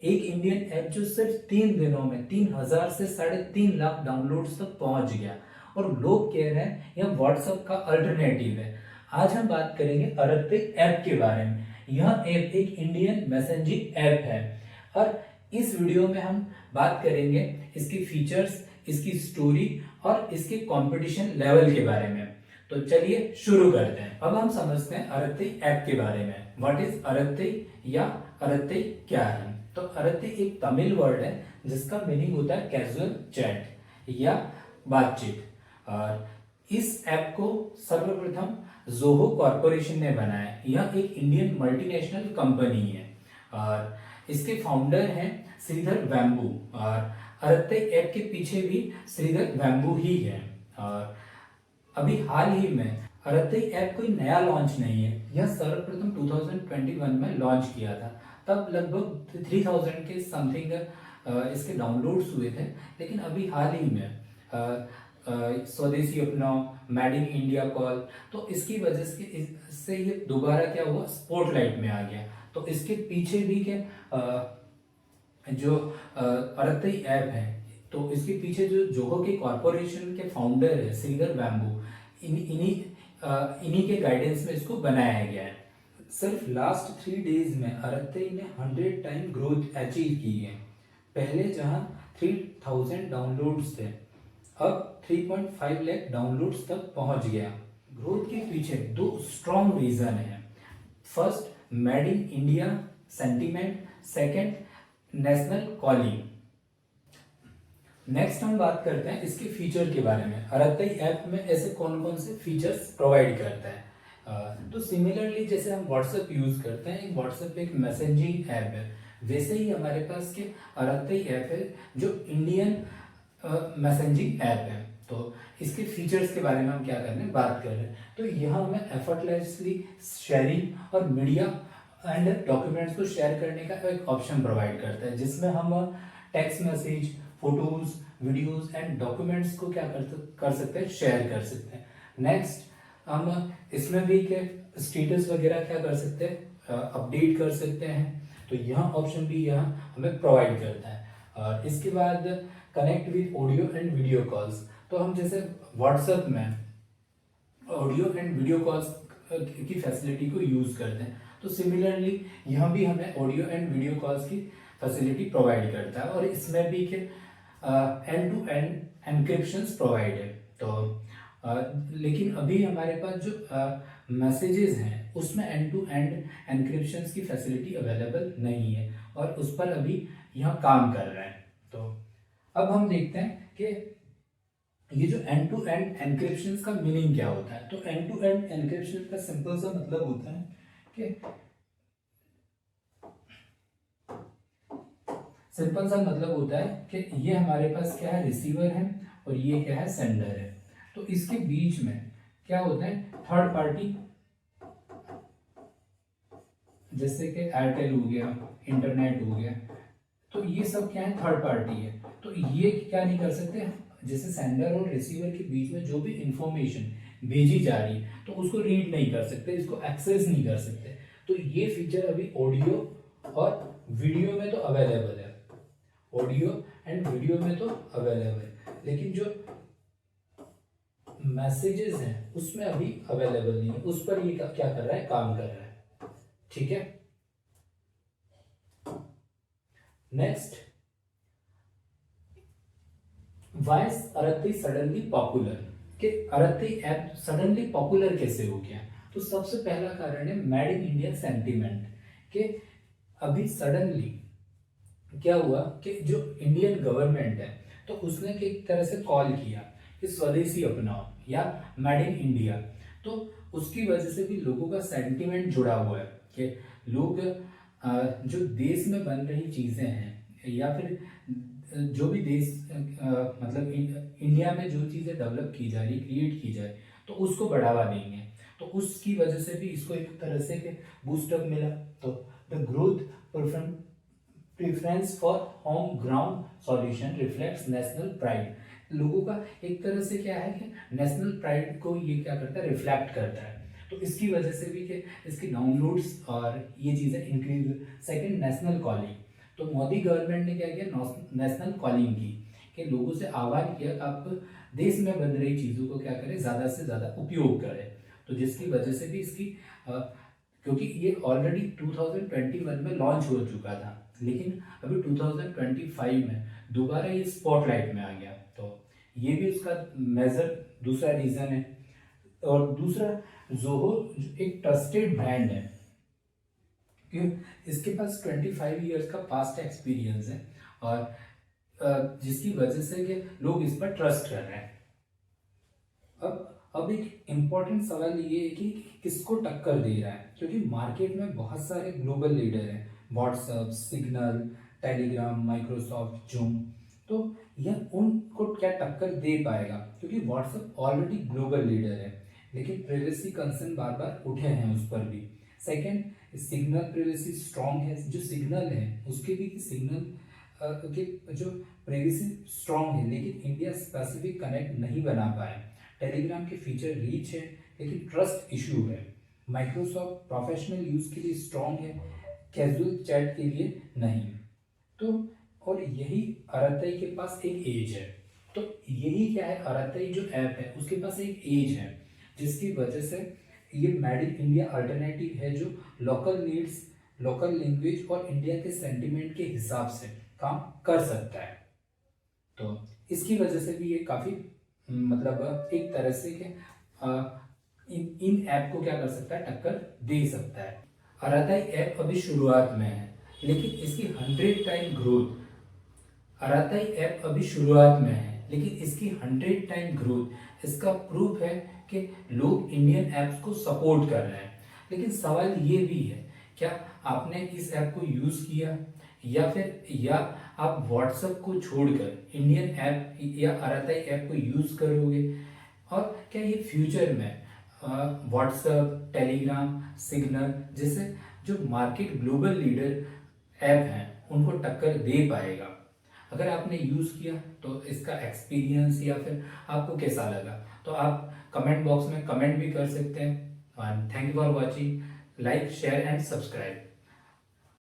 एक Indian app जो सिर्फ 3 दिनों में 3,000 से 3.5 लाख डाउनलोड्स तक पहुंच गया और लोग कह रहे हैं यह व्हाट्सएप का अल्टरनेटिव है। आज हम बात करेंगे अरत्ते ऐप के बारे में। यह ऐप एक इंडियन मैसेजिंग ऐप है और इस वीडियो में हम बात करेंगे इसकी फीचर्स, इसकी स्टोरी और इसके कंपटीशन लेवल के बारे में। तो चलिए शुरू करते हैं। अब हम समझते हैं अरत्ते ऐप के बारे में। व्हाट इज अरत्ते या अरत्ते क्या है? तो अरत्ते एक तमिल वर्ड है जिसका मीनिंग होता है कैजुअल चैट या बातचीत। और इस ऐप को सर्वप्रथम जोहो कॉरपोरेशन ने बनाया। यह एक इंडियन मल्टीनेशनल कंपनी है और इसके फाउंडर हैं श्रीधर वेम्बू और अरत्ते ऐप के पीछे भी श्रीधर वेम्बू ही है। और अभी हाल ही में अरत्ते ऐप कोई नया लॉन्च नहीं है, यह सर्वप्रथम 2021 में लॉन्च किया था। तब लगभग 3000 के समथिंग इसके डाउनलोड्स हुए थे, लेकिन अभी हाल ही में स्वदेशी अपनाओ, मेड इन इंडिया कॉल, तो इसकी वजह से इससे ये दोबारा क्या हुआ, स्पॉटलाइट में आ गया। तो इसके पीछे भी जो अरत्ते ऐप है, तो इसके पीछे जो जोहो के कॉरपोरेशन के फाउंडर है श्रीधर वेम्बू, इन्हीं के गाइडेंस में इसको बनाया गया है। सिर्फ लास्ट 3 डेज में अरत्ते ने 100 टाइम ग्रोथ अचीव की है। पहले जहां 3000 डाउनलोड्स थे, अब 3.5 लाख डाउनलोड्स तक पहुंच गया। ग्रोथ के पीछे 2 स्ट्रॉन्ग रीजन है। First, made in India sentiment, second, national calling. Next हम बात करते हैं इसके फीचर के बारे में। अरत्ते ऐप में ऐसे कौन कौन से फीचर्स प्रोवाइड करता है? तो सिमिलरली जैसे हम व्हाट्सएप यूज करते हैं, व्हाट्सएप एक मैसेजिंग ऐप है, वैसे ही हमारे पास के अरत्ते ऐप है जो इंडियन मैसेजिंग ऐप है। तो इसके फीचर्स के बारे में हम क्या कर रहे हैं, बात कर रहे हैं। तो यहाँ हमें एफर्टलेसली शेयरिंग और मीडिया एंड डॉक्यूमेंट्स को शेयर करने का एक ऑप्शन प्रोवाइड करता है, जिसमें हम text message, photos, videos and documents को क्या कर सकते हैं, शेयर कर सकते हैं। नेक्स्ट, हम इसमें भी स्टेटस वगैरह क्या कर सकते हैं, अपडेट कर सकते हैं। तो यह ऑप्शन भी यहाँ हमें प्रोवाइड करता है। और इसके बाद connect with audio and video calls. तो हम जैसे व्हाट्सएप में ऑडियो एंड वीडियो कॉल्स की फैसिलिटी को यूज करते हैं, तो सिमिलरली यहाँ भी हमें ऑडियो एंड वीडियो कॉल्स की फैसिलिटी प्रोवाइड करता है। और इसमें भी end to end encryption provide है। तो लेकिन अभी हमारे पास जो मैसेजेस हैं उसमें एंड टू एंड एनक्रिप्शन की फैसिलिटी अवेलेबल नहीं है और उस पर अभी यहाँ काम कर रहे हैं। तो अब हम देखते हैं कि ये जो एंड टू एंड एनक्रिप्शन का मीनिंग क्या होता है। तो एंड टू एंड एनक्रिप्शन का सिंपल सा मतलब होता है कि ये हमारे पास क्या है, रिसीवर है और ये क्या है, सेंडर है। तो इसके बीच में क्या होता है, थर्ड पार्टी, जैसे कि एयरटेल हो गया, इंटरनेट हो गया, तो ये सब क्या है, थर्ड पार्टी है। तो ये क्या नहीं कर सकते, जैसे सेंडर और रिसीवर के बीच में जो भी इंफॉर्मेशन भेजी जा रही है तो उसको रीड नहीं कर सकते, इसको एक्सेस नहीं कर सकते। तो ये फीचर अभी ऑडियो और वीडियो में तो अवेलेबल है, ऑडियो एंड वीडियो में तो अवेलेबल है, लेकिन जो मैसेजेस हैं उसमें अभी अवेलेबल नहीं है। उस पर ये क्या कर रहा है, काम कर रहा है। ठीक है। नेक्स्ट, वाई अरत्ते सडनली पॉपुलर, कि अरत्ते ऐप सडनली पॉपुलर कैसे हो गया? तो सबसे पहला कारण है मेड इन इंडिया सेंटीमेंट, कि अभी सडनली क्या हुआ कि जो इंडियन गवर्नमेंट है तो उसने एक तरह से कॉल किया कि स्वदेशी अपनाओ या मेड इन इंडिया। तो उसकी वजह से भी लोगों का सेंटीमेंट जुड़ा हुआ है कि लोग जो देश में बन रही चीजें हैं या फिर जो भी देश मतलब इंडिया में जो चीजें डेवलप की जा रही, क्रिएट की जाए, तो उसको बढ़ावा देंगे। तो उसकी वजह से भी इसको एक तरह से बूस्टअप मिला। तो the growth preference for home ground solution reflects national pride. लोगों का एक तरह से क्या है कि नेशनल प्राइड को ये क्या करता है, रिफ्लेक्ट करता है। तो इसकी वजह से भी कि इसके डाउनलोड्स और ये चीज़ें इंक्रीज। Second, national calling. तो मोदी गवर्नमेंट ने क्या किया, नेशनल कॉलिंग की, कि लोगों से आह्वान किया कि आप देश में बन रही चीज़ों को क्या करें, ज़्यादा से ज़्यादा उपयोग करें। तो जिसकी वजह से भी इसकी क्योंकि ये ऑलरेडी 2021 में लॉन्च हो चुका था, लेकिन अभी 2025 में दोबारा ये स्पॉटलाइट में आ गया। तो ये भी उसका मेजर दूसरा रीज़न है। और दूसरा, जोहो एक ट्रस्टेड ब्रांड है, क्यों, इसके पास 25 ईयर्स का पास्ट एक्सपीरियंस है, और जिसकी वजह से कि लोग इस पर ट्रस्ट कर रहे हैं। अब एक इम्पॉर्टेंट सवाल ये है कि किसको टक्कर दे रहा है, क्योंकि मार्केट में बहुत सारे ग्लोबल लीडर हैं, WhatsApp, signal, Telegram, Microsoft, zoom. तो यह उनको क्या टक्कर दे पाएगा, क्योंकि व्हाट्सएप ऑलरेडी ग्लोबल लीडर है, लेकिन प्राइवेसी कंसर्न बार बार उठे हैं उस पर भी। सेकंड, सिग्नल प्राइवेसी स्ट्रांग है, जो सिग्नल है उसके भी सिग्नल के जो प्राइवेसी स्ट्रांग है, लेकिन इंडिया स्पेसिफिक कनेक्ट नहीं बना पाए। टेलीग्राम के फीचर रीच है, लेकिन ट्रस्ट इशू है। माइक्रोसॉफ्ट प्रोफेशनल यूज के लिए स्ट्रांग है, कैजुअल चैट के लिए नहीं। तो और यही आरएसआई के पास एक एज है। तो यही क्या है, आरएसआई जो ऐप है उसके पास एक एज है, जिसकी वजह से ये मेड इन इंडिया अल्टरनेटिव है, जो लोकल नीड्स, लोकल लैंग्वेज और इंडिया के सेंटिमेंट के हिसाब से काम कर सकता है। तो इसकी वजह से भी ये काफ़ी मतलब एक तरह से कि इन ऐप को क्या कर सकता है, टक्कर दे सकता है। आरएसआई ऐप अभी शुरुआत में है, लेकिन इसकी 100 टाइम ग्रोथ, आरएसआई ऐप अभी शुरुआत में है लेकिन इसकी 100 टाइम ग्रोथ इसका प्रूफ है कि लोग इंडियन ऐप्स को सपोर्ट कर रहे हैं। लेकिन सवाल ये भी है, क्या आपने इस ऐप को यूज़ किया, या आप व्हाट्सएप को छोड़कर इंडियन ऐप या आरएसआई ऐप को यूज़ करोगे, और क्या ये फ्यूचर में व्हाट्सएप, टेलीग्राम, सिग्नल जैसे जो मार्केट ग्लोबल लीडर ऐप हैं उनको टक्कर दे पाएगा। अगर आपने यूज़ किया तो इसका एक्सपीरियंस या फिर आपको कैसा लगा, तो आप कमेंट बॉक्स में कमेंट भी कर सकते हैं। Thank you for watching, like, share and subscribe.